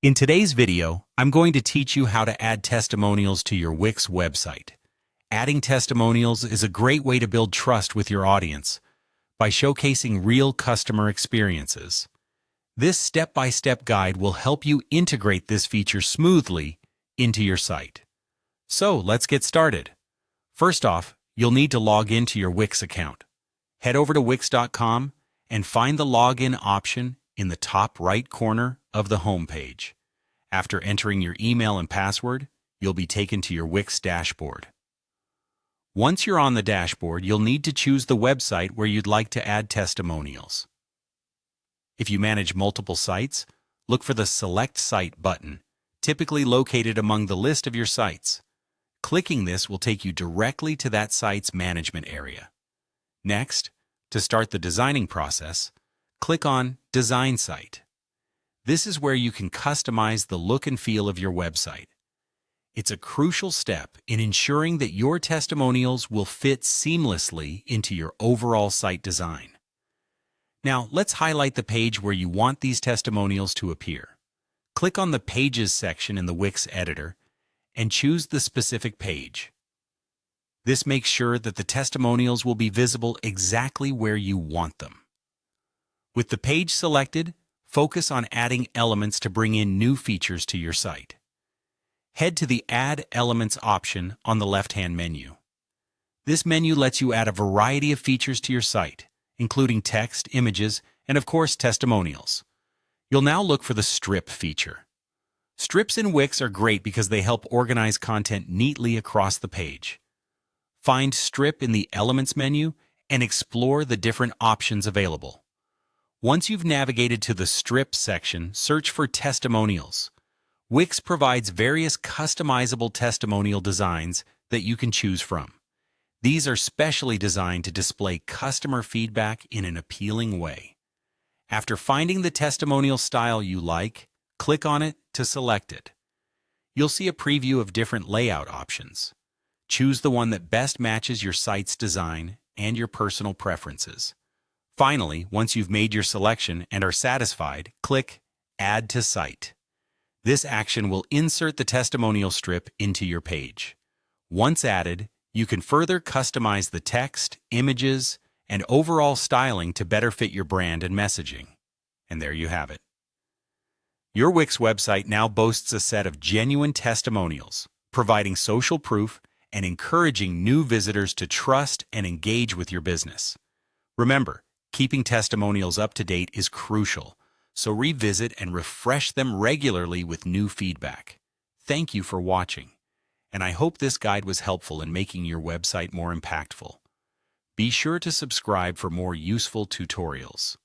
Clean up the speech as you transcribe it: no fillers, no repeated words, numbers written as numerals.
In today's video, I'm going to teach you how to add testimonials to your Wix website. Adding testimonials is a great way to build trust with your audience by showcasing real customer experiences. This step-by-step guide will help you integrate this feature smoothly into your site. So let's get started. First off, you'll need to log into your Wix account. Head over to Wix.com and find the login option in the top right corner of the home page. After entering your email and password, you'll be taken to your Wix dashboard. Once you're on the dashboard, you'll need to choose the website where you'd like to add testimonials. If you manage multiple sites, look for the Select Site button, typically located among the list of your sites. Clicking this will take you directly to that site's management area. Next, to start the designing process, click on Design Site. This is where you can customize the look and feel of your website. It's a crucial step in ensuring that your testimonials will fit seamlessly into your overall site design. Now, let's highlight the page where you want these testimonials to appear. Click on the Pages section in the Wix Editor and choose the specific page. This makes sure that the testimonials will be visible exactly where you want them. With the page selected, focus on adding elements to bring in new features to your site. Head to the Add Elements option on the left-hand menu. This menu lets you add a variety of features to your site, including text, images, and of course testimonials. You'll now look for the Strip feature. Strips in Wix are great because they help organize content neatly across the page. Find Strip in the Elements menu and explore the different options available. Once you've navigated to the Strip section, search for Testimonials. Wix provides various customizable testimonial designs that you can choose from. These are specially designed to display customer feedback in an appealing way. After finding the testimonial style you like, click on it to select it. You'll see a preview of different layout options. Choose the one that best matches your site's design and your personal preferences. Finally, once you've made your selection and are satisfied, click Add to Site. This action will insert the testimonial strip into your page. Once added, you can further customize the text, images, and overall styling to better fit your brand and messaging. And there you have it. Your Wix website now boasts a set of genuine testimonials, providing social proof and encouraging new visitors to trust and engage with your business. Remember, keeping testimonials up to date is crucial, so revisit and refresh them regularly with new feedback. Thank you for watching, and I hope this guide was helpful in making your website more impactful. Be sure to subscribe for more useful tutorials.